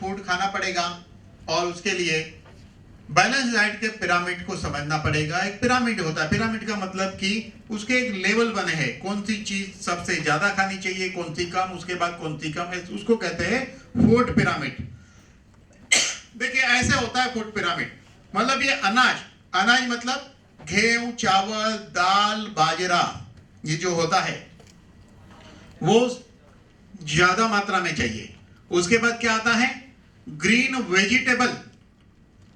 Food खाना पड़ेगा और उसके लिए बैलेंस डाइट के पिरामिड को समझना पड़ेगा। एक पिरामिड होता है, पिरामिड का मतलब कि उसके एक लेवल बने हैं, कौन सी चीज सबसे ज्यादा खानी चाहिए, कौन सी कम, उसके बाद कौन सी कम, उसको कहते हैं फूड पिरामिड। देखिए ऐसे होता है फूड पिरामिड, मतलब ये अनाज, अनाज मतलब गेहूं, चावल, दाल, बाजरा, ये जो होता है वो ज्यादा मात्रा में चाहिए। उसके बाद क्या आता है, ग्रीन वेजिटेबल।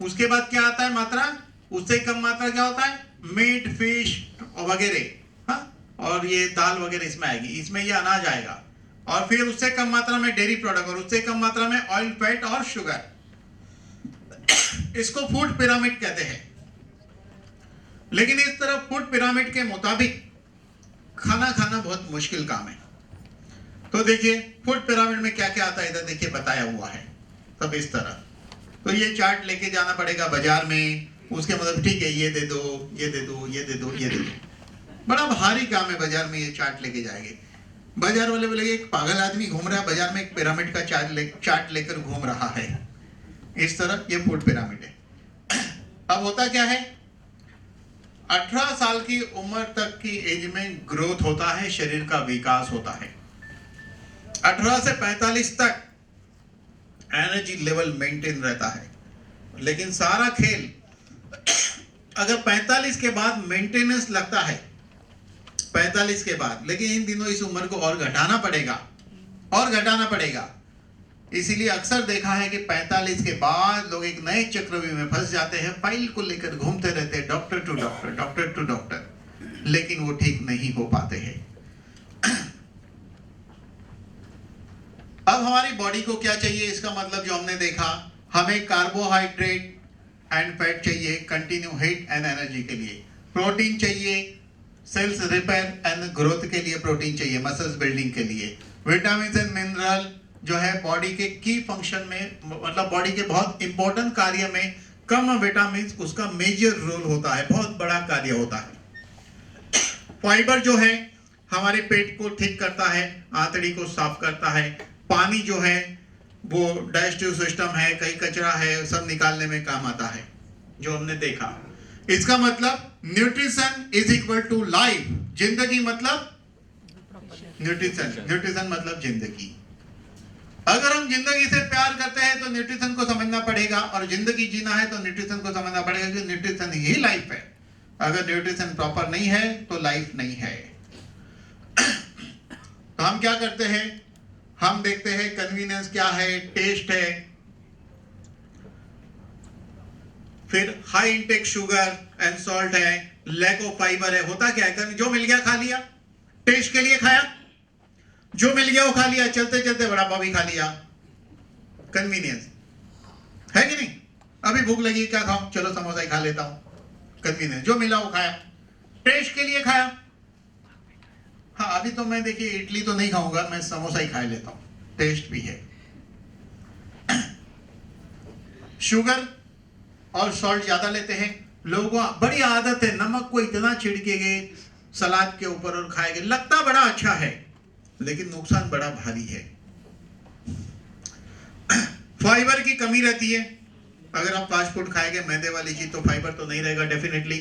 उसके बाद क्या आता है मात्रा, उससे कम मात्रा क्या होता है, मीट, फिश वगैरह, और ये दाल वगैरह इसमें आएगी, इसमें ये अनाज आएगा। और फिर उससे कम मात्रा में डेयरी प्रोडक्ट, और उससे कम मात्रा में ऑयल, फैट और शुगर। इसको फूड पिरामिड कहते हैं। लेकिन इस तरह फूड पिरामिड के मुताबिक खाना खाना बहुत मुश्किल काम है। तो देखिए फूड पिरामिड में क्या क्या आता है, इधर देखिए बताया हुआ है सब इस तरह। तो ये चार्ट लेके जाना पड़ेगा बाजार में, उसके मतलब ठीक है ये दे दो, ये दे दो, ये दे दो, ये दे दो। बड़ा भारी काम है बाजार में ये चार्ट लेके जाएंगे। बाजार वाले बोलेंगे एक पागल आदमी घूम रहा है बाजार में, एक पिरामिड का चार्ट लेकर घूम रहा है। इस तरह ये फूड पिरामिड है। अब होता क्या है, 18 साल की उम्र तक की एज में ग्रोथ होता है, शरीर का विकास होता है। 18 से 45 तक एनर्जी लेवल मेंटेन रहता है। लेकिन सारा खेल अगर 45 के बाद मेंटेनेंस लगता है, 45 के बाद, लेकिन इन दिनों इस उम्र को और घटाना पड़ेगा, और घटाना पड़ेगा। इसीलिए अक्सर देखा है कि 45 के बाद लोग एक नए चक्रव्यूह में फंस जाते हैं, फाइल को लेकर घूमते रहते हैं, doctor to doctor, doctor to doctor, लेकिन वो ठीक नहीं हो पाते हैं। अब हमारी बॉडी को क्या चाहिए, इसका मतलब जो हमने देखा, हमें कार्बोहाइड्रेट एंड फैट चाहिए कंटिन्यू हीट एंड एनर्जी के लिए, प्रोटीन चाहिए सेल्स रिपेयर एंड ग्रोथ के लिए, प्रोटीन चाहिए मसल्स बिल्डिंग के लिए, विटामिन एंड मिनरल जो है बॉडी के की फंक्शन में, मतलब बॉडी के बहुत इंपॉर्टेंट कार्य में कम विटामिन उसका मेजर रोल होता है, बहुत बड़ा कार्य होता है। फाइबर जो है हमारे पेट को ठीक करता है, आंतड़ी को साफ करता है। पानी जो है वो डाइजेस्टिव सिस्टम है, कई कचरा है, सब निकालने में काम आता है, जो हमने देखा। इसका मतलब nutrition is equal to life, जिंदगी मतलब न्यूट्रिशन, न्यूट्रिशन मतलब जिंदगी। अगर हम जिंदगी से प्यार करते हैं तो न्यूट्रिशन को समझना पड़ेगा, और जिंदगी जीना है तो न्यूट्रिशन को समझना पड़ेगा कि न्यूट्रिशन ही लाइफ है। अगर न्यूट्रिशन प्रॉपर नहीं है तो लाइफ नहीं है। तो हम क्या करते हैं, हम देखते हैं कन्वीनियंस क्या है, टेस्ट है, फिर high intake sugar and salt है, लैक ऑफ फाइबर है। होता क्या है, जो मिल गया खा लिया, टेस्ट के लिए खाया, जो मिल गया वो खा लिया, चलते चलते बड़ा पाव भी खा लिया, कन्वीनियंस है कि नहीं। अभी भूख लगी, क्या खाऊं, चलो समोसा ही खा लेता हूं, कन्वीनियंस, जो मिला वो खाया, टेस्ट के लिए खाया। हाँ अभी तो मैं देखिए इडली तो नहीं खाऊंगा, मैं समोसा ही खा लेता हूं, टेस्ट भी है। शुगर और सॉल्ट ज्यादा लेते हैं लोगों को, बड़ी आदत है, नमक को इतना छिड़केंगे सलाद के ऊपर और खाएंगे, लगता बड़ा अच्छा है लेकिन नुकसान बड़ा भारी है। फाइबर की कमी रहती है, अगर आप फास्ट फूड खाएंगे मैदे वाली चीज तो फाइबर तो नहीं रहेगा डेफिनेटली।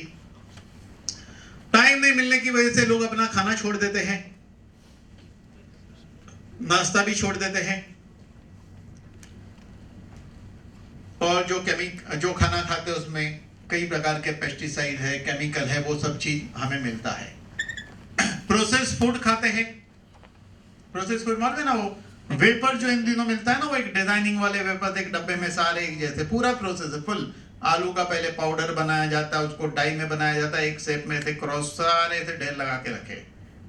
टाइम नहीं मिलने की वजह से लोग अपना खाना छोड़ देते हैं, नाश्ता भी छोड़ देते हैं, और जो खाना खाते हैं उसमें कई प्रकार के पेस्टिसाइड है, केमिकल है, वो सब चीज हमें मिलता है। प्रोसेस फूड खाते हैं, प्रोसेस फूड मालूम है ना, वो वेपर जो इन दिनों मिलता है ना, वो एक डिजाइनिंग वाले वेपर, एक डब्बे में सारे एक जैसे, पूरा प्रोसेस है फुल। आलू का पहले पाउडर बनाया जाता है, उसको डाई में बनाया जाता है, एक शेप में से क्रॉस सारे से ढेर लगा के रखे।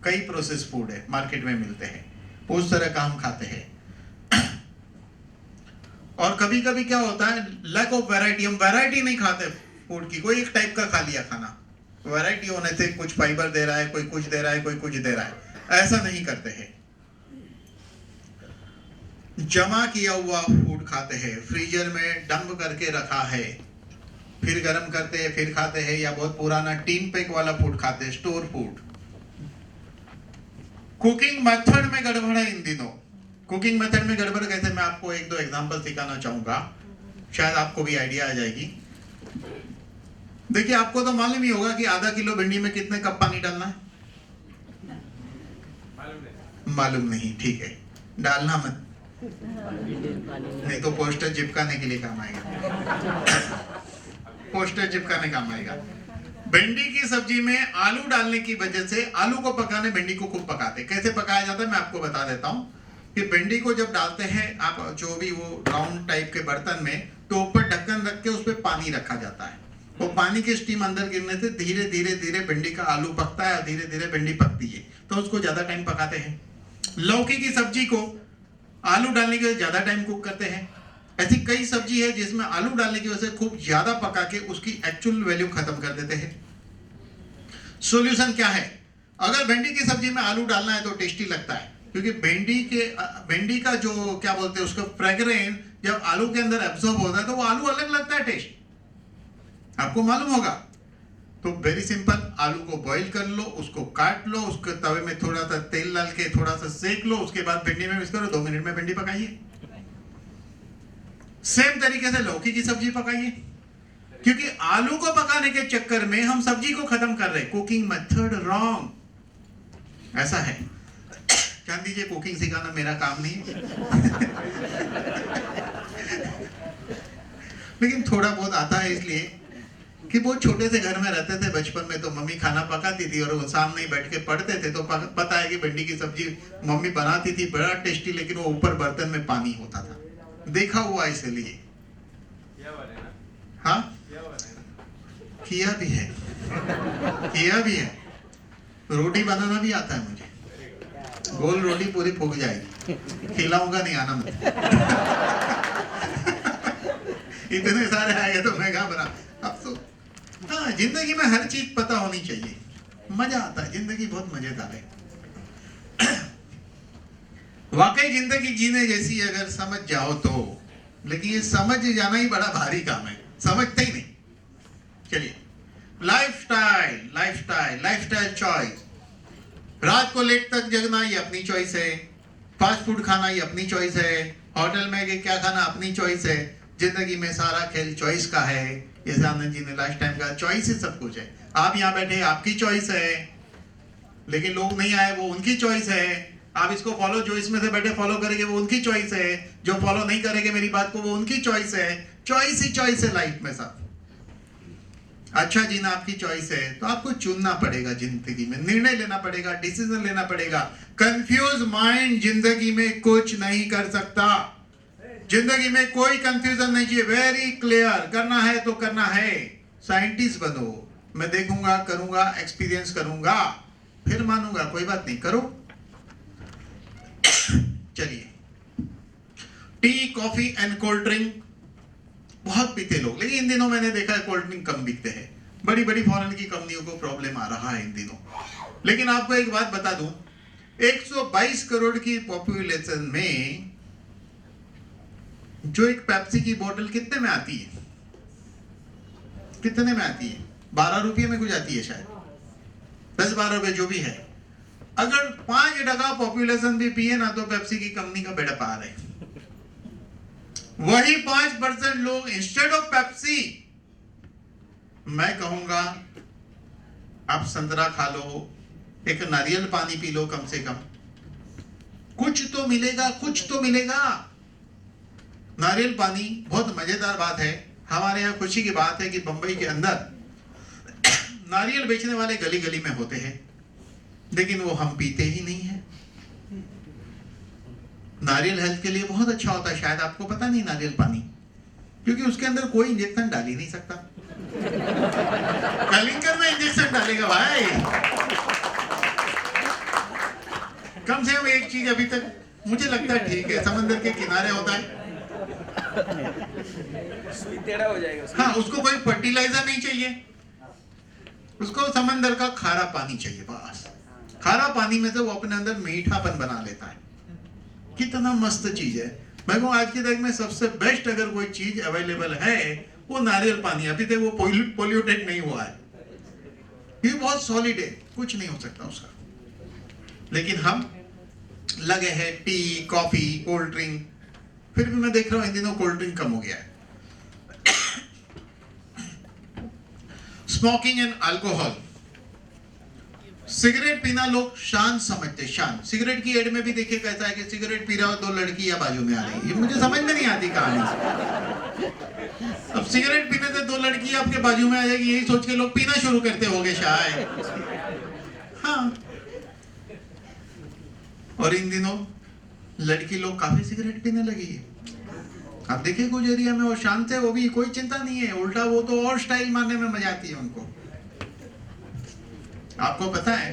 कई प्रोसेस फूड है मार्केट में मिलते हैं, उस तरह का हम खाते हैं। और कभी कभी क्या होता है, लैक ऑफ वैरायटी, हम वैरायटी नहीं खाते फूड की, कोई एक टाइप का खा लिया खाना, वैरायटी होने से कुछ फाइबर दे रहा है, कोई कुछ दे रहा है, कोई कुछ दे रहा है, ऐसा नहीं करते हैं। जमा किया हुआ फूड खाते हैं, फ्रीजर में डंप करके रखा है, फिर गर्म करते हैं, फिर खाते हैं, या बहुत पुराना टीन पैक वाला फूड खाते हैं, स्टोर फूड। कुकिंग मेथड में गड़बड़ है इन दिनों, कुकिंग मेथड में गड़बड़ कैसे, मैं आपको एक दो एग्जांपल सिखाना चाहूंगा, शायद आपको भी आइडिया आ जाएगी। देखिए, आपको तो मालूम ही होगा कि आधा किलो भिंडी में कितने कप पानी डालना है? मालूम नहीं, ठीक है, डालना मत, नहीं तो पोस्टर चिपकाने के लिए काम आएगा। पोस्टर चिपकाने काम आएगा। भिंडी की सब्जी में आलू डालने की वजह से, आलू को पकाने भिंडी को खूब पकाते। कैसे पकाया जाता है मैं आपको बता देता हूं कि भिंडी को जब डालते हैं आप जो भी वो राउंड टाइप के बर्तन में, तो ऊपर ढक्कन रख के उस पर पानी रखा जाता है। वो पानी की स्टीम अंदर गिरने से धीरे धीरे धीरे भिंडी का आलू पकता है और धीरे धीरे भिंडी पकती है, तो उसको ज्यादा टाइम पकाते हैं। लौकी की सब्जी को आलू डालने के वजह ज्यादा टाइम कुक करते हैं। ऐसी कई सब्जी है जिसमें आलू डालने की वजह से खूब ज्यादा पका के उसकी एक्चुअल वैल्यू खत्म कर देते हैं। सॉल्यूशन क्या है? अगर भिंडी की सब्जी में आलू डालना है तो टेस्टी लगता है, क्योंकि भिंडी का जो क्या बोलते हैं उसका फ्रेग्रेंस जब आलू के अंदर एब्सॉर्ब होता है तो वो आलू अलग लगता है टेस्ट, आपको मालूम होगा। तो वेरी सिंपल, आलू को बॉईल कर लो, उसको काट लो, उसके तवे में थोड़ा सा तेल डाल के थोड़ा सा सेक लो, उसके बाद भिंडी में मिक्स करो, 2 मिनट में भिंडी पकाइए। सेम तरीके से लौकी की सब्जी पकाइए, क्योंकि आलू को पकाने के चक्कर में हम सब्जी को खत्म कर रहे हैं। कुकिंग मेथड रॉन्ग, ऐसा है। जान दीजिए, कुकिंग सिखाना मेरा काम नहीं है। लेकिन थोड़ा बहुत आता है, इसलिए कि बहुत छोटे से घर में रहते थे बचपन में, तो मम्मी खाना पकाती थी और वो सामने ही बैठ के पढ़ते थे, तो पता है कि भिंडी की सब्जी मम्मी बनाती थी बड़ा टेस्टी, लेकिन वो ऊपर बर्तन में पानी होता था, देखा हुआ इसलिए। हाँ, किया भी है, किया भी है। रोटी बनाना भी आता है मुझे, गोल रोटी पूरी फूक जाएगी, खिलाऊंगा नहीं, आना मत। इतने सारे आएंगे तो मैं क्या बना। अब तो हाँ, जिंदगी में हर चीज पता होनी चाहिए, मजा आता है, जिंदगी बहुत मजेदार है। वाकई जिंदगी जीने जैसी अगर समझ जाओ तो, लेकिन ये समझ जाना ही बड़ा भारी काम है, समझते ही नहीं। चलिए, लाइफस्टाइल चॉइस। रात को लेट तक जगना ये अपनी चॉइस है, फास्ट फूड खाना ये अपनी चॉइस है, होटल में क्या खाना अपनी चॉइस है। जिंदगी में सारा खेल चॉइस का है। जैसे आनंद जी ने लास्ट टाइम कहा, चॉइस ही सब कुछ है। आप यहाँ बैठे, आपकी चॉइस है, लेकिन लोग नहीं आए, वो उनकी चॉइस है। आप इसको फॉलो, जो इसमें से बैठे फॉलो करेंगे वो उनकी चॉइस है, जो फॉलो नहीं करेंगे मेरी बात को वो उनकी चॉइस है। चॉइस ही चॉइस है लाइफ में सब। अच्छा जीना आपकी चॉइस है, तो आपको चुनना पड़ेगा, जिंदगी में निर्णय लेना पड़ेगा, डिसीजन लेना पड़ेगा। कंफ्यूज माइंड जिंदगी में कुछ नहीं कर सकता। जिंदगी में कोई कंफ्यूजन नहीं चाहिए, वेरी क्लियर। करना है तो करना है। साइंटिस्ट बनो, मैं देखूंगा, करूंगा, एक्सपीरियंस करूंगा, फिर मानूंगा, कोई बात नहीं, करो। चलिए, T, coffee and cold drink बहुत पीते लोग, लेकिन इन दिनों मैंने देखा है कोल्ड ड्रिंक कम बिकते हैं। बड़ी बड़ी फॉरेन की कंपनियों को प्रॉब्लम आ रहा है इन दिनों। लेकिन आपको एक बात बता दूं, 122 करोड़ की पॉपुलेशन में जो एक पेप्सी की बोतल कितने में आती है? कितने में आती है? 12 रुपये में कुछ आती है शायद, 10-12 रुपए जो भी है। अगर 5% पॉपुलेशन भी पिए ना तो पेप्सी की कंपनी का बेड़ा पार है। वही 5% लोग इंस्टेड ऑफ पेप्सी, मैं कहूंगा आप संतरा खा लो, एक नारियल पानी पी लो, कम से कम कुछ तो मिलेगा, कुछ तो मिलेगा। नारियल पानी बहुत मजेदार बात है। हमारे यहाँ खुशी की बात है कि बंबई के अंदर नारियल बेचने वाले गली गली में होते हैं, लेकिन वो हम पीते ही नहीं है। नारियल हेल्थ के लिए बहुत अच्छा होता है, शायद आपको पता नहीं नारियल पानी, क्योंकि उसके अंदर कोई इंजेक्शन डाल ही नहीं सकता। कलिंगर में इंजेक्शन डालेगा भाई। कम से कम एक चीज अभी तक मुझे लगता है ठीक है, समंदर के किनारे होता है, टेढ़ा हो जाएगा। हाँ, उसको कोई फर्टिलाइजर नहीं चाहिए, उसको समंदर का खारा पानी चाहिए बस। खारा पानी में से वो अपने अंदर मीठापन बना लेता है। कितना मस्त चीज है। मैं कहूँ आज की तारीख में सबसे बेस्ट अगर कोई चीज अवेलेबल है वो नारियल पानी। अभी तक वो पोल्यूटेड नहीं हुआ है, ये बहुत सॉलिड है, कुछ नहीं हो सकता उसका। लेकिन हम लगे हैं टी, कॉफी, कोल्ड ड्रिंक। फिर भी मैं देख रहा हूं इन दिनों कोल्ड ड्रिंक कम हो गया है। स्मोकिंग एंड अल्कोहल, सिगरेट पीना लोग शान समझते, शान। सिगरेट की एड में भी देखिए कैसा है कि सिगरेट पी रहा हो, 2 लड़कियां बाजू में आ रही है। ये मुझे समझ में नहीं आती कहानी। अब सिगरेट पीने से 2 लड़कियां आपके बाजू में आ जाएगी, यही सोच के लोग पीना शुरू करते होंगे शायद। हाँ, और इन दिनों लड़की लोग काफी सिगरेट पीने लगी है। आप देखिए कुछ एरिया में वो शांत है, वो भी कोई चिंता नहीं है, उल्टा वो तो और स्टाइल मारने में मजा आती है उनको। आपको पता है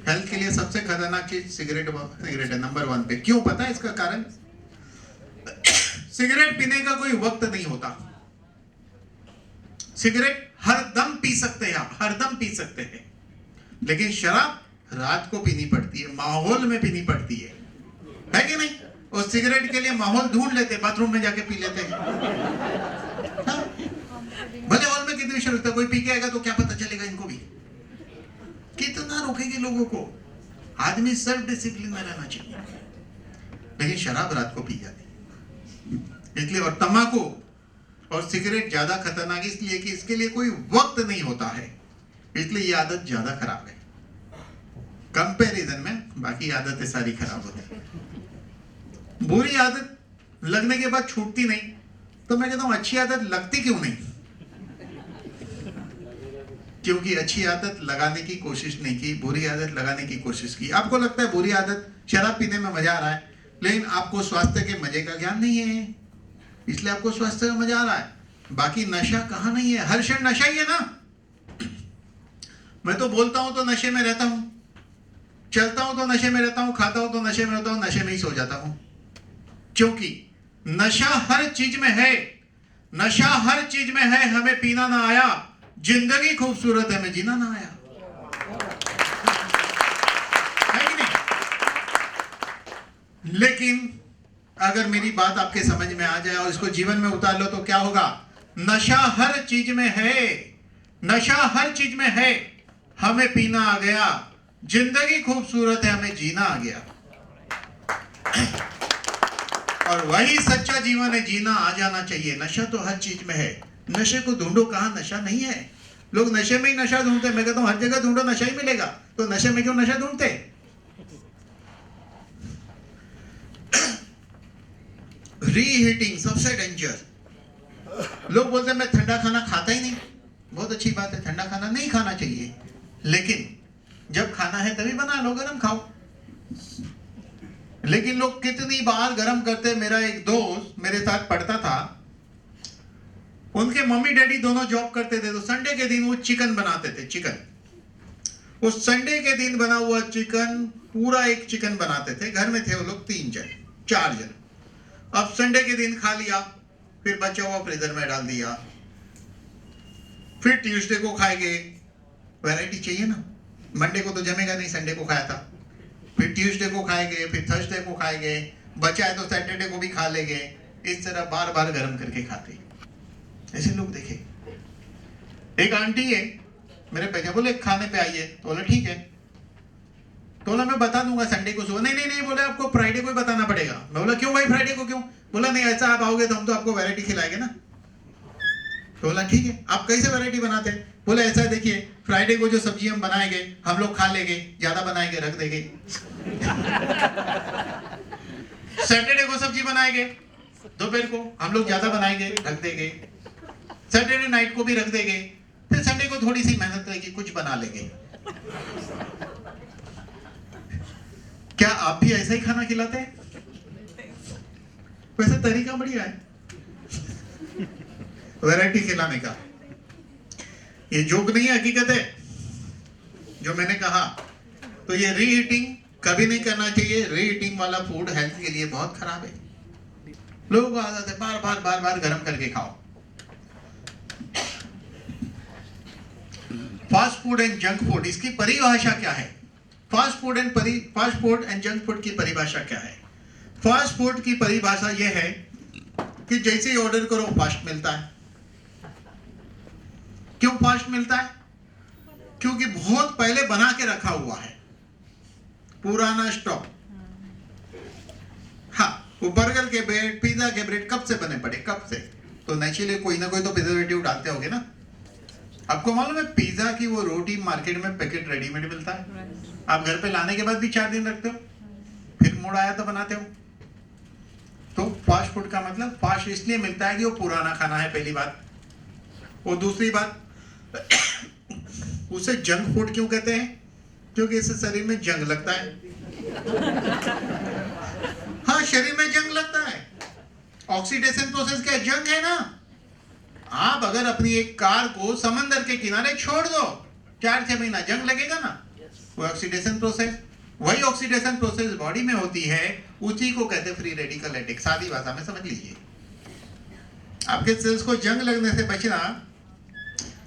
हेल्थ के लिए सबसे खतरनाक चीज सिगरेट है, नंबर 1 पे। क्यों पता है इसका कारण? सिगरेट पीने का कोई वक्त नहीं होता। सिगरेट हर दम पी सकते हैं आप, हर दम पी सकते हैं, लेकिन शराब रात को पीनी पड़ती है, माहौल में पीनी पड़ती है कि नहीं? और सिगरेट के लिए माहौल ढूंढ लेते, बाथरूम में जाके पी लेते हैं। हाँ? भले हॉल में कितनी शराब, कोई पी के आएगा तो क्या पता चलेगा इनको भी। कितना रोकेंगे लोगों को? आदमी सेल्फ डिसिप्लिन में रहना चाहिए, लेकिन शराब रात को पी जाती है इसलिए। और तंबाकू और सिगरेट ज्यादा खतरनाक इसलिए कि इसके लिए कोई वक्त नहीं होता है, इसलिए ये आदत ज्यादा खराब है कंपैरिजन में। बाकी आदतें सारी खराब होती है। बुरी आदत लगने के बाद छूटती नहीं, तो मैं कहता हूं अच्छी आदत लगती क्यों नहीं? क्योंकि अच्छी आदत लगाने की कोशिश नहीं की, बुरी आदत लगाने की कोशिश की। आपको लगता है बुरी आदत शराब पीने में मजा आ रहा है, लेकिन आपको स्वास्थ्य के मजे का ज्ञान नहीं है, इसलिए आपको स्वास्थ्य का मजा आ रहा है। बाकी नशा कहां नहीं है? हर क्षण नशा ही है ना। मैं तो बोलता हूं तो नशे में रहता हूं, चलता हूं तो नशे में रहता हूं, खाता हूं तो नशे में रहता हूं, नशे में ही सो जाता हूं। क्योंकि नशा हर चीज में है, नशा हर चीज में है। हमें पीना ना आया, जिंदगी खूबसूरत है, हमें जीना ना आया, है कि नहीं? लेकिन अगर मेरी बात आपके समझ में आ जाए और इसको जीवन में उतार लो तो क्या होगा? नशा हर चीज में है, नशा हर चीज में है। हमें पीना आ गया, जिंदगी खूबसूरत है, हमें जीना आ गया। और वही सच्चा जीवन है, जीना आ जाना चाहिए। नशा तो हर चीज में है, नशे को ढूंढो, कहां नशा नहीं है। लोग नशे में ही नशा ढूंढते। मैं कहता हूं हर जगह ढूंढो, नशा ही मिलेगा, तो नशे में क्यों नशा ढूंढते? रीहीटिंग सबसे डेंजर। लोग बोलते हैं मैं ठंडा खाना खाता ही नहीं। बहुत अच्छी बात है, ठंडा खाना नहीं खाना चाहिए, लेकिन जब खाना है तभी बना लो, गरम खाओ। लेकिन लोग कितनी बार गरम करते। मेरा एक दोस्त मेरे साथ पढ़ता था, उनके मम्मी डैडी दोनों जॉब करते थे, तो संडे के दिन वो चिकन बनाते थे। चिकन, उस संडे के दिन बना हुआ चिकन, पूरा एक चिकन बनाते थे। घर में थे वो लोग 3 जन 4 जन। अब संडे के दिन खा लिया, फिर बचा हुआ फ्रीजर में डाल दिया, फिर ट्यूसडे को खाएंगे। वैरायटी चाहिए ना, मंडे को तो जमेगा नहीं, संडे को खाया था, फिर ट्यूसडे को खाएंगे, फिर थर्सडे को खाएंगे, बचा है तो सैटरडे को भी खा लेंगे। इस तरह बार बार गर्म करके खाते। ऐसे लोग देखे। एक आंटी है मेरे पैसे, बोले खाने पे आइए, तो बोला ठीक है। तो बोला मैं बता दूंगा संडे को सुबह। नहीं नहीं नहीं, बोले आपको फ्राइडे को ही बताना पड़ेगा। मैं बोला क्यों भाई, फ्राइडे को क्यों? बोला नहीं, ऐसा आप आओगे तो हम तो आपको वैरायटी खिलाएंगे ना। तो बोला ठीक है, आप कैसे वैरायटी बनाते हैं? बोले ऐसा देखिए, फ्राइडे को जो सब्जी हम बनाएंगे हम लोग खा लेंगे, ज्यादा बनाएंगे रख देंगे। सैटरडे को सब्जी बनाएंगे, दोपहर को हम लोग ज्यादा बनाएंगे रख देंगे, सैटरडे नाइट को भी रख देंगे, फिर संडे को थोड़ी सी मेहनत करेगी, कुछ बना लेंगे। क्या आप भी ऐसा ही खाना खिलाते हैं? वैसे तरीका बढ़िया है वैरायटी खिलाने का। ये जोक नहीं है, हकीकत है जो मैंने कहा। तो ये रीहीटिंग कभी नहीं करना चाहिए। रीहीटिंग वाला फूड हेल्थ के लिए बहुत खराब है। लोगों को आदत है बार बार बार बार गर्म करके खाओ। Fast food and junk food, इसकी परिभाषा क्या है? Fast food and junk food की परिभाषा क्या है? फास्ट फूड की परिभाषा यह है कि जैसे ही ऑर्डर करो फास्ट मिलता है। क्यों फास्ट मिलता है? क्योंकि बहुत पहले बना के रखा हुआ है, पुराना स्टॉक। वो बर्गर के ब्रेड, पिज्जा के ब्रेड कब से बने पड़े, कब से? तो नेचुरली कोई ना कोई तो प्रिजर्वेटिव डालते होगे ना। आपको मालूम है पिज्जा की वो रोटी मार्केट में पैकेट रेडीमेड मिलता है, आप घर पे लाने के बाद भी 4 दिन रखते हो, फिर मूड आया तो बनाते हो। तो फास्ट फूड का मतलब फास्ट इसलिए मिलता है कि वो पुराना खाना है, पहली बात। और दूसरी बात, उसे जंक फूड क्यों कहते हैं? क्योंकि इससे शरीर में जंग लगता है। हाँ, शरीर में जंग लगता है। ऑक्सीडेशन प्रोसेस क्या जंग है ना। आप अगर अपनी एक कार को समंदर के किनारे छोड़ दो, 4-6 महीना जंग लगेगा ना, वो ऑक्सीडेशन प्रोसेस। वही ऑक्सीडेशन प्रोसेस बॉडी में होती है, उसी को कहते हैं फ्री रेडिकल अटैक। सादी भाषा में समझ लीजिए, आपके सेल्स को जंग लगने से बचना,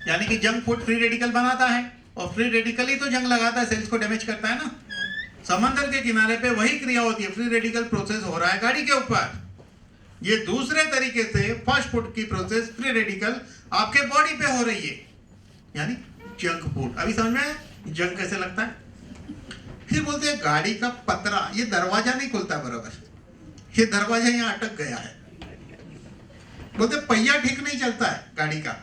यानी कि जंक फूड फ्री रेडिकल बनाता है, और फ्री रेडिकल ही तो जंग लगाता है, सेल्स को डैमेज करता है ना। समंदर के किनारे पे वही क्रिया होती है, फ्री रेडिकल प्रोसेस हो रहा है गाड़ी के ऊपर। ये दूसरे तरीके से फास्ट फूड की प्रोसेस फ्री रेडिकल आपके बॉडी पे हो रही है, यानी जंक फूड। अभी समझ में आया जंग कैसे लगता है? फिर बोलते हैं गाड़ी का पतरा, ये दरवाजा नहीं खुलता बराबर, ये दरवाजा यहाँ अटक गया है। बोलते पहिया ठीक नहीं चलता है गाड़ी का,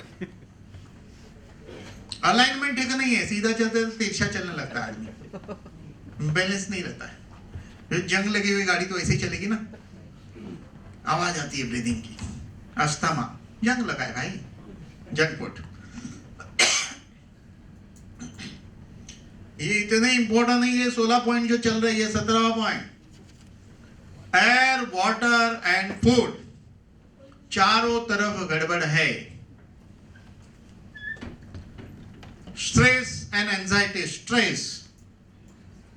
अलाइनमेंट ठीक नहीं है, सीधा चलते तो तिरछा चलने लगता है आदमी, बैलेंस नहीं रहता है। जंग लगी हुई गाड़ी तो ऐसे ही चलेगी ना, आवाज आती है ब्रीदिंग की, अस्थमा, जंग लगा है भाई, जंक फूड। ये इतने इंपॉर्टेंट नहीं है 16 पॉइंट जो चल रही है, 17वां point, air, water and food, चारों तरफ गड़बड़ है। Stress and anxiety.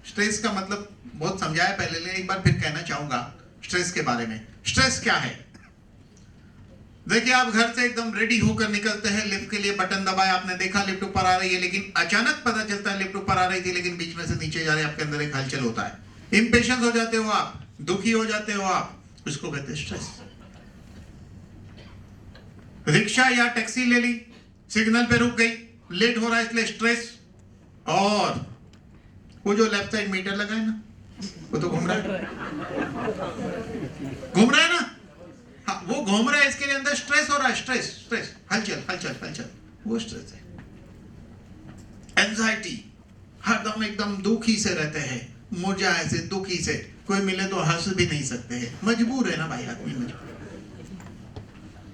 स्ट्रेस का मतलब बहुत समझाया पहले, लेकिन एक बार फिर कहना चाहूंगा स्ट्रेस के बारे में। स्ट्रेस क्या है? देखिए, आप घर से एकदम रेडी होकर निकलते हैं, लिफ्ट के लिए बटन दबाया, आपने देखा लिफ्ट ऊपर आ रही है, लेकिन अचानक पता चलता है लिफ्ट ऊपर आ रही थी, लेकिन बीच में से नीचे जा रहे, आपके अंदर एक हलचल होता है, इंपेशेंस हो जाते हो आप, दुखी हो जाते हो आप, उसको कहते हैं स्ट्रेस। रिक्शा या टैक्सी ले ली, सिग्नल पे रुक गई, लेट हो रहा है इसलिए स्ट्रेस। और वो जो लेफ्ट साइड मीटर लगा है ना, वो तो घूम रहा है ना, हाँ, वो घूम रहा है, इसके लिए अंदर स्ट्रेस हो रहा है, स्ट्रेस, हलचल, वो स्ट्रेस है। एंजाइटी, हरदम एकदम दुखी से रहते हैं, मुरझाए से, दुखी से, कोई मिले तो हंस भी नहीं सकते हैं, मजबूर है ना भाई, आदमी मजबूर,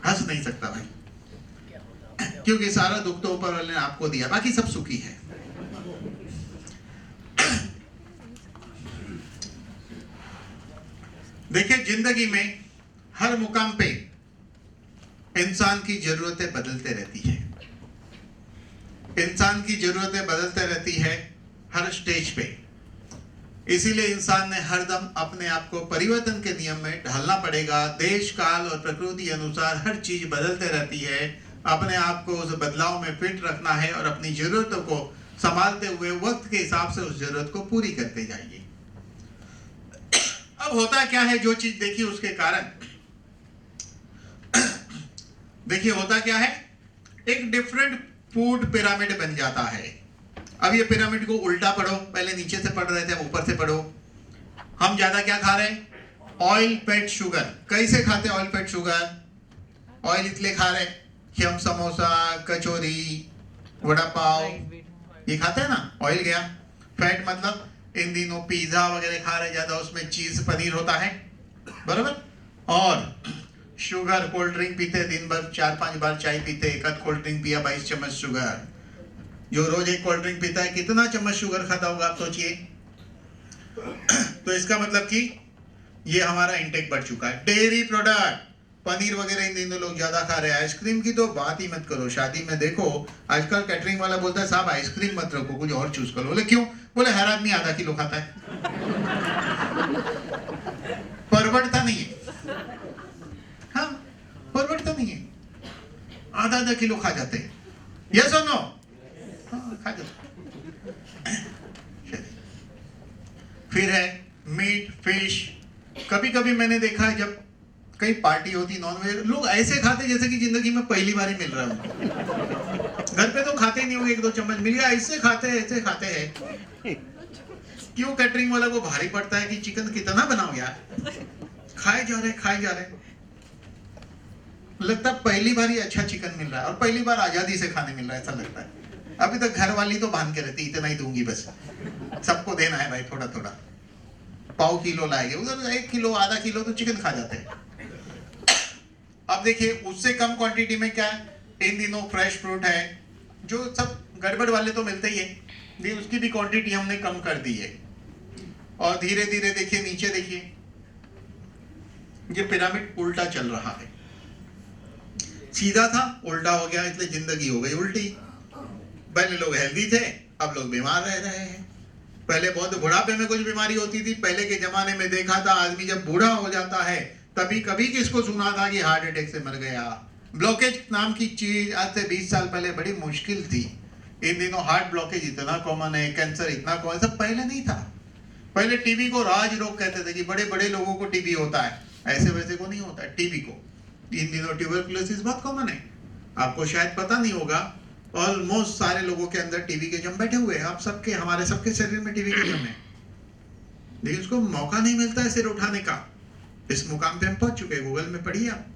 हंस नहीं सकता भाई, क्योंकि सारा दुख तो ऊपर वाले ने आपको दिया, बाकी सब सुखी है। देखिए, जिंदगी में हर मुकाम पे इंसान की जरूरतें बदलते रहती है, इंसान की जरूरतें बदलते रहती है हर स्टेज पे। इसीलिए इंसान ने हरदम अपने आप को परिवर्तन के नियम में ढालना पड़ेगा। देश, काल और प्रकृति अनुसार हर चीज बदलते रहती है, अपने आप को उस बदलाव में फिट रखना है और अपनी जरूरतों को संभालते हुए वक्त के हिसाब से उस जरूरत को पूरी करते जाइए। अब होता क्या है, जो चीज देखी उसके कारण, देखिए होता क्या है, एक डिफरेंट फूड पिरामिड बन जाता है। अब ये पिरामिड को उल्टा पढ़ो, पहले नीचे से पढ़ रहे थे, अब ऊपर से पढ़ो। हम ज्यादा क्या खा रहे हैं? Oil, fat, sugar. कैसे खाते हैं ऑयल, फैट, शुगर? ऑयल इसलिए खा रहे हैं कि हम समोसा, कचौरी, वड़ा पाव ये खाते हैं ना, ऑयल गया। फैट मतलब इन दिनों पिज्जा वगैरह खा रहे ज्यादा, उसमें चीज, पनीर होता है, बराबर। और शुगर, कोल्ड ड्रिंक पीते, दिन भर 4-5 बार चाय पीते, एक आध कोल्ड ड्रिंक पिया, 22 चम्मच शुगर। जो रोज एक कोल्ड ड्रिंक पीता है कितना चम्मच शुगर खाता होगा, आप सोचिए। तो इसका मतलब कि ये हमारा इंटेक बढ़ चुका है। डेयरी प्रोडक्ट, पनीर वगैरह इन दिनों लोग ज्यादा खा रहे हैं। आइसक्रीम की तो बात ही मत करो, शादी में देखो आजकल कैटरिंग वाला बोलता है साहब आइसक्रीम मत रखो, कुछ और चूज करो। बोले क्यों? बोले हर आदमी आधा किलो खाता है, परवड़ता नहीं है। हाँ, परवड़ता नहीं है, आधा किलो खा जाते हैं। यस और नो? हाँ, खा जाते। फिर है मीट, फिश। कभी कभी मैंने देखा है जब कई पार्टी होती नॉन वेज, लोग ऐसे खाते जैसे कि जिंदगी में पहली बार ही मिल रहा हो। घर पे तो खाते नहीं होंगे, 1-2 चम्मच मिल गया, ऐसे खाते हैं। क्यों? कैटरिंग वाला को भारी पड़ता है कि चिकन कितना बनाओ यार, खाए जा रहे, लगता है पहली बार ही अच्छा चिकन मिल रहा है और पहली बार आजादी से खाने मिल रहा है, ऐसा लगता है। अभी तक घर वाली तो बांध के रहती, इतना ही दूंगी बस, सबको देना है भाई थोड़ा थोड़ा, पाव किलो लाएंगे, उधर 1 किलो आधा किलो तो चिकन खा जाते हैं। अब देखिए उससे कम क्वांटिटी में क्या है, इन दिनों फ्रेश फ्रूट है, जो सब गड़बड़ वाले तो मिलते ही है, लेकिन उसकी भी क्वांटिटी हमने कम कर दी है। और धीरे धीरे देखिए नीचे देखिए, ये पिरामिड उल्टा चल रहा है, सीधा था उल्टा हो गया, इसलिए जिंदगी हो गई उल्टी। पहले लोग हेल्दी थे, अब लोग बीमार रह रहे हैं। पहले बहुत बुढ़ापे में कुछ बीमारी होती थी, पहले के जमाने में देखा था आदमी जब बूढ़ा हो जाता है तभी कभी किसको सुना था कि हार्ट अटैक से मर गया। ब्लॉकेज नाम की चीज आज से 20 साल पहले बड़ी मुश्किल थी, इन दिनों हार्ट ब्लॉकेज इतना कॉमन है, कैंसर इतना कॉमन, सब पहले नहीं था। पहले टीबी को राज रोग कहते थे कि बड़े बड़े लोगों को टीबी होता है, ऐसे वैसे को नहीं होता है टीबी को। इन दिनों ट्यूबरकुलोसिस बहुत कॉमन है, आपको शायद पता नहीं होगा, ऑलमोस्ट सारे लोगों के अंदर टीबी के जम बैठे हुए हैं। आप सबके, हमारे सबके शरीर में टीबी के जम है, लेकिन उसको मौका नहीं मिलता है सिर उठाने का। इस मुकाम पे हम पहुंच चुके हैं, गूगल में पढ़िए आप।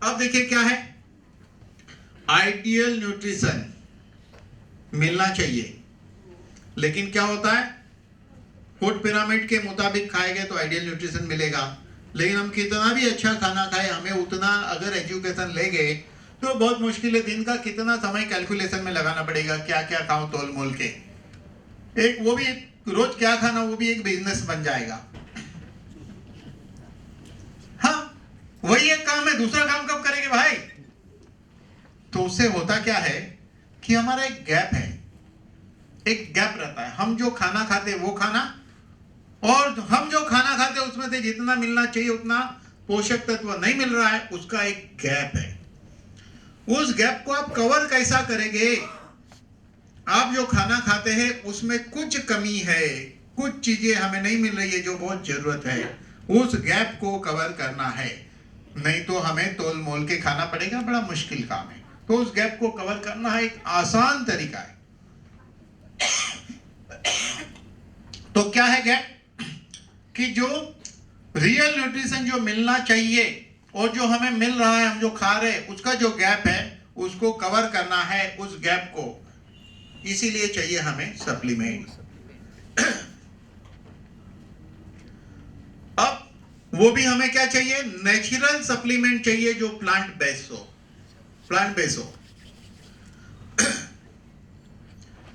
अब देखिए क्या है, आइडियल न्यूट्रिशन मिलना चाहिए, लेकिन क्या होता है, फूड पिरामिड के मुताबिक खाएंगे तो आइडियल न्यूट्रिशन मिलेगा, लेकिन हम कितना भी अच्छा खाना खाए, हमें उतना अगर एजुकेशन ले गए तो बहुत मुश्किल है। दिन का कितना समय कैलकुलेशन में लगाना पड़ेगा, क्या क्या खाऊं तोल मोल के, एक वो भी रोज क्या खाना, वो भी एक बिजनेस बन जाएगा। हाँ, वही एक काम है, दूसरा काम कब करेंगे भाई? तो उससे होता क्या है कि हमारा एक गैप है, एक गैप रहता है। हम जो खाना खाते हैं वो खाना, और हम जो खाना खाते हैं उसमें से जितना मिलना चाहिए उतना पोषक तत्व नहीं मिल रहा है, उसका एक गैप है। उस गैप को आप कवर कैसा करेंगे? आप जो खाना खाते हैं उसमें कुछ कमी है, कुछ चीजें हमें नहीं मिल रही है जो बहुत जरूरत है, उस गैप को कवर करना है, नहीं तो हमें तोल मोल के खाना पड़ेगा, बड़ा मुश्किल काम है। तो उस गैप को कवर करना है, एक आसान तरीका है। तो क्या है गैप? कि जो रियल न्यूट्रिशन जो मिलना चाहिए और जो हमें मिल रहा है, हम जो खा रहे हैं, उसका जो गैप है उसको कवर करना है, उस गैप को। इसीलिए चाहिए हमें सप्लीमेंट। अब वो भी हमें क्या चाहिए? नेचुरल सप्लीमेंट चाहिए जो प्लांट बेस्ड हो, प्लांट बेस्ड हो,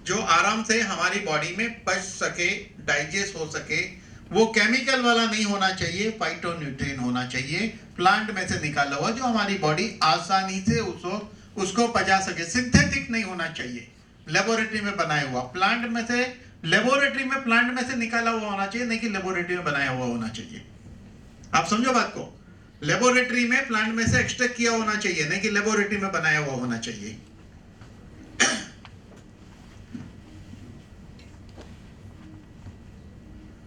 जो आराम से हमारी बॉडी में पच सके, डाइजेस्ट हो सके। वो केमिकल वाला नहीं होना चाहिए, फाइटोन्यूट्रिएंट होना चाहिए, प्लांट में से निकाला हुआ, जो हमारी बॉडी आसानी से उसको पचा सके। सिंथेटिक नहीं होना चाहिए, लेबोरेटरी में बनाया हुआ, प्लांट में से, लेबोरेटरी में प्लांट में से निकाला हुआ होना चाहिए, नहीं कि लेबोरेटरी में बनाया हुआ होना चाहिए। आप समझो बात को, लेबोरेटरी में प्लांट में से एक्सट्रैक्ट किया होना चाहिए, नहीं कि लेबोरेटरी में बनाया हुआ होना चाहिए।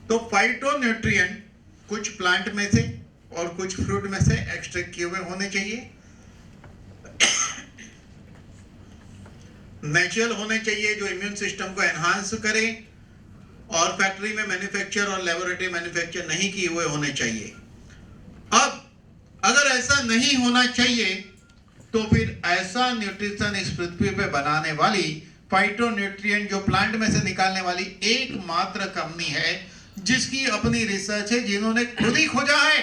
तो फाइटोन्यूट्रिएंट कुछ प्लांट में से और कुछ फ्रूट में से एक्सट्रैक्ट किए हुए होने चाहिए, नेचुरल होने चाहिए, जो इम्यून सिस्टम को एनहांस करे, और फैक्ट्री में मैन्युफैक्चर और लेबोरेटरी मैन्युफैक्चर नहीं किए हुए होने चाहिए। अब अगर ऐसा नहीं होना चाहिए तो फिर ऐसा न्यूट्रिशन इस पृथ्वी पे बनाने वाली, फाइटोन्यूट्रिएंट जो प्लांट में से निकालने वाली एकमात्र कंपनी है जिसकी अपनी रिसर्च है, जिन्होंने खुद ही खोजा है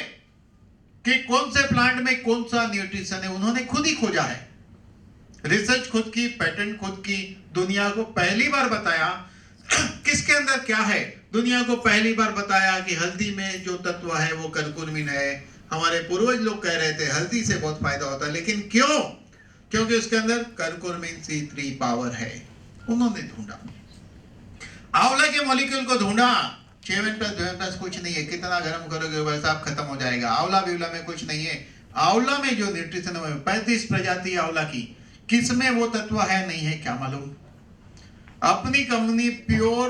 कि कौन से प्लांट में कौन सा न्यूट्रिशन है, उन्होंने खुद ही खोजा है, रिसर्च खुद की, पेटेंट खुद की, दुनिया को पहली बार बताया किसके अंदर क्या है। दुनिया को पहली बार बताया कि हल्दी में जो तत्व है वो करकुमिन है। हमारे पूर्वज लोग कह रहे थे हल्दी से बहुत फायदा होता है, लेकिन क्यों? क्योंकि उसके अंदर करकुमिन C3 पावर है। उन्होंने ढूंढा, आंवला के मॉलिक्यूल को ढूंढा, 7+7+ कुछ नहीं है, कितना गर्म करोगे वैसा आप खत्म हो जाएगा। आंवला बिवला में कुछ नहीं है, आंवला में जो न्यूट्रिशन है 35 प्रजाति आंवला की, किसमें वो तत्व है नहीं है क्या मालूम। अपनी कंपनी प्योर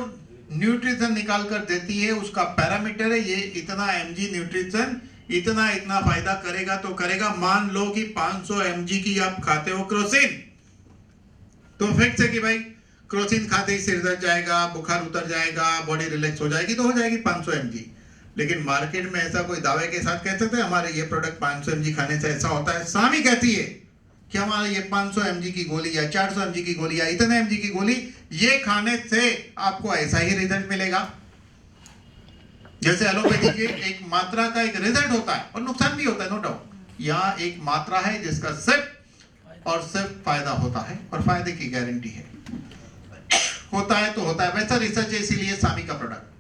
न्यूट्रिशन निकाल कर देती है, उसका पैरामीटर है ये इतना mg न्यूट्रिशन, इतना इतना फायदा करेगा तो करेगा। मान लो कि 500 mg की आप खाते हो क्रोसिन, तो फैक्ट है कि भाई क्रोसिन खाते ही सिर दर्द जाएगा, बुखार उतर जाएगा, बॉडी रिलैक्स हो जाएगी, तो हो जाएगी 500 mg। लेकिन मार्केट में ऐसा कोई दावे के साथ कहते थे हमारे ये प्रोडक्ट 500 mg खाने से ऐसा होता है। सामी कहती है कि हमारा ये 500 mg की गोली या 400 mg की गोली या इतने mg की गोली ये खाने से आपको ऐसा ही रिजल्ट मिलेगा। जैसे एलोपैथी की एक मात्रा का एक रिजल्ट होता है और नुकसान भी होता है, नो डाउट। यहाँ एक मात्रा है जिसका सिर्फ और सिर्फ फायदा होता है और फायदे की गारंटी है। होता है तो होता है, वैसा रिसर्च है, इसीलिए सामी का प्रोडक्ट।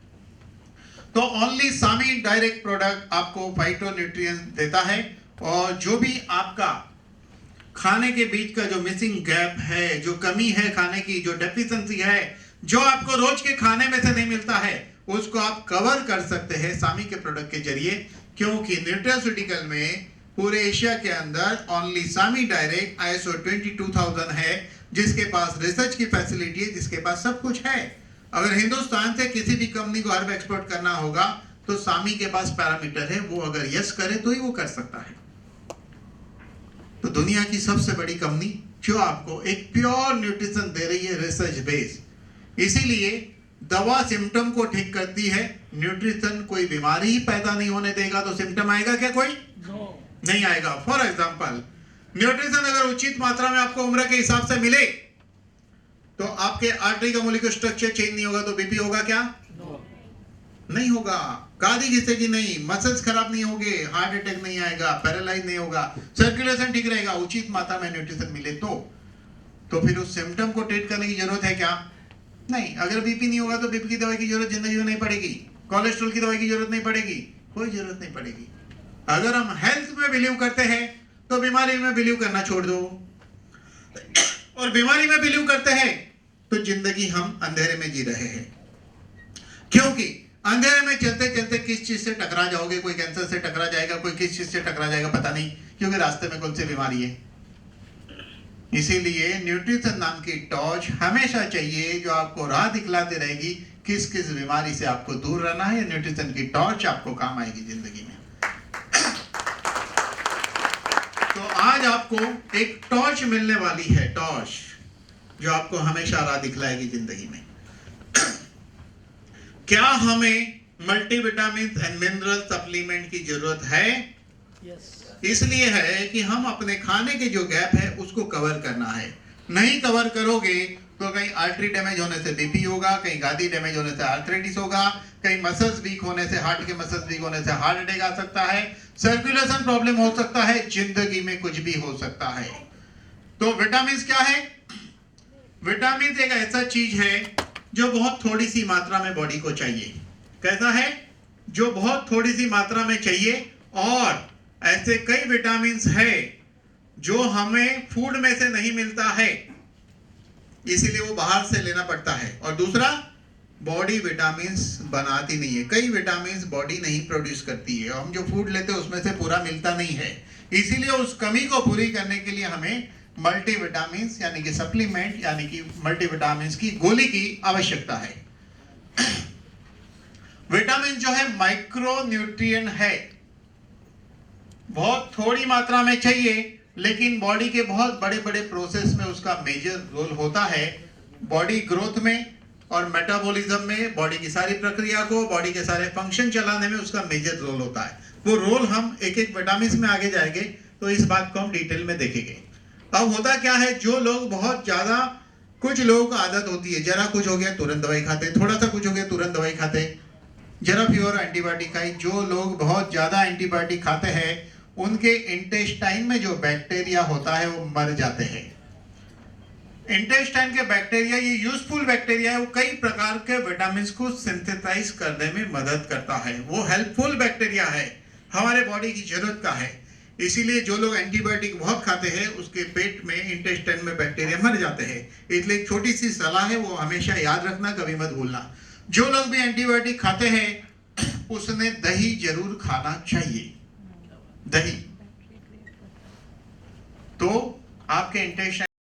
तो ओनली सामी डायरेक्ट प्रोडक्ट आपको फाइटोन्यूट्रिएंट्स देता है और जो भी आपका खाने के बीच का जो मिसिंग गैप है, जो कमी है खाने की, जो डेफिशिएंसी है, जो आपको रोज के खाने में से नहीं मिलता है, उसको आप कवर कर सकते हैं सामी के प्रोडक्ट के जरिए। क्योंकि न्यूट्रास्यूटिकल में पूरे एशिया के अंदर ओनली सामी डायरेक्ट ISO 22000 है, जिसके पास रिसर्च की फैसिलिटी है, जिसके पास सब कुछ है। अगर हिंदुस्तान से किसी भी कंपनी को हर्ब एक्सपोर्ट करना होगा तो सामी के पास पैरामीटर है, वो अगर यस करे तो ही वो कर सकता है। तो दुनिया की सबसे बड़ी कंपनी जो आपको एक प्योर न्यूट्रिशन दे रही है रिसर्च बेस। इसीलिए दवा सिम्टम को ठीक करती है, न्यूट्रिशन कोई बीमारी ही पैदा नहीं होने देगा। तो सिम्टम आएगा क्या? कोई नहीं आएगा। फॉर एग्जाम्पल, न्यूट्रिशन अगर उचित मात्रा में आपको उम्र के हिसाब से मिले तो आपके आर्टरी का मॉलिक्यूलर स्ट्रक्चर चेंज नहीं होगा तो बीपी होगा क्या? नहीं होगा। गादी घिसेगी नहीं, मसल्स खराब नहीं होंगे, हार्ट अटैक नहीं आएगा, पैरालाइज नहीं होगा, सर्कुलेशन ठीक रहेगा। उचित मात्रा में न्यूट्रिशन मिले तो फिर उस सिम्टम को ट्रीट करने की जरूरत है क्या? नहीं। अगर बीपी नहीं होगा तो बीपी की दवाई की जरूरत जिंदगी में नहीं पड़ेगी, कोलेस्ट्रॉल की दवाई की जरूरत नहीं पड़ेगी, कोई जरूरत नहीं पड़ेगी। अगर हम हेल्थ में बिलीव करते हैं तो बीमारी में बिलीव करना छोड़ दो, और बीमारी में बिलीव करते हैं तो जिंदगी हम अंधेरे में जी रहे हैं। क्योंकि अंधेरे में चलते चलते किस चीज से टकरा जाओगे, कोई कैंसर से टकरा जाएगा, कोई किस चीज से टकरा जाएगा पता नहीं, क्योंकि रास्ते में कौन सी बीमारी है। इसीलिए न्यूट्रिशन नाम की टॉर्च हमेशा चाहिए जो आपको राह दिखलाते रहेगी किस किस बीमारी से आपको दूर रहना है। न्यूट्रिशन की टॉर्च आपको काम आएगी जिंदगी में। तो आज आपको एक टॉर्च मिलने वाली है, टॉर्च जो आपको हमेशा राह दिखलाएगी जिंदगी में। क्या हमें मल्टीविटामिन एंड मिनरल सप्लीमेंट की जरूरत है? इसलिए है कि हम अपने खाने के जो गैप है उसको कवर करना है। नहीं कवर करोगे तो कहीं आर्टरी डैमेज होने से बीपी होगा, कहीं गादी डैमेज होने से आर्थराइटिस होगा, कहीं मसल्स वीक होने से, हार्ट के मसल्स वीक होने से हार्ट अटैक आ सकता है, सर्कुलेशन प्रॉब्लम हो सकता है, जिंदगी में कुछ भी हो सकता है। तो विटामिन क्या है? विटामिन एक ऐसा चीज है जो बहुत थोड़ी सी मात्रा में बॉडी को चाहिए। कैसा है? जो बहुत थोड़ी सी मात्रा में चाहिए। और ऐसे कई विटामिन है जो हमें फूड में से नहीं मिलता है, इसीलिए वो बाहर से लेना पड़ता है। और दूसरा, बॉडी विटामिन बनाती नहीं है। कई विटामिन बॉडी नहीं प्रोड्यूस करती है, हम जो फूड लेते हैं उसमें से पूरा मिलता नहीं है। इसीलिए उस कमी को पूरी करने के लिए हमें मल्टीविटामिन यानी कि सप्लीमेंट यानी कि मल्टीविटामिन की गोली की आवश्यकता है। विटामिन जो है माइक्रो न्यूट्रिएंट है, बहुत थोड़ी मात्रा में चाहिए, लेकिन बॉडी के बहुत बड़े बड़े प्रोसेस में उसका मेजर रोल होता है। बॉडी ग्रोथ में और मेटाबॉलिज्म में, बॉडी की सारी प्रक्रिया को, बॉडी के सारे फंक्शन चलाने में उसका मेजर रोल होता है। वो रोल हम एक एक विटामिन में आगे जाएंगे तो इस बात को हम डिटेल में देखेंगे। अब होता क्या है, जो लोग बहुत ज्यादा, कुछ लोगों को आदत होती है, जरा कुछ हो गया तुरंत दवाई खाते, थोड़ा सा कुछ हो गया तुरंत दवाई खाते, जरा फीवर एंटीबायोटिक खाई। जो लोग बहुत ज्यादा एंटीबायोटिक खाते हैं उनके इंटेस्टाइन में जो बैक्टीरिया होता है वो मर जाते हैं। इंटेस्टाइन के बैक्टीरिया ये यूजफुल बैक्टीरिया है, वो कई प्रकार के विटामिन को सिंथेसाइज करने में मदद करता है। वो हेल्पफुल बैक्टीरिया है, हमारे बॉडी की जरूरत का है। इसीलिए जो लोग एंटीबायोटिक बहुत खाते हैं उसके पेट में, इंटेस्टाइन में बैक्टीरिया मर जाते हैं। इसलिए एक छोटी सी सलाह है, वो हमेशा याद रखना, कभी मत भूलना। जो लोग भी एंटीबायोटिक खाते हैं उसने दही जरूर खाना चाहिए। दही तो आपके इंटेस्टाइन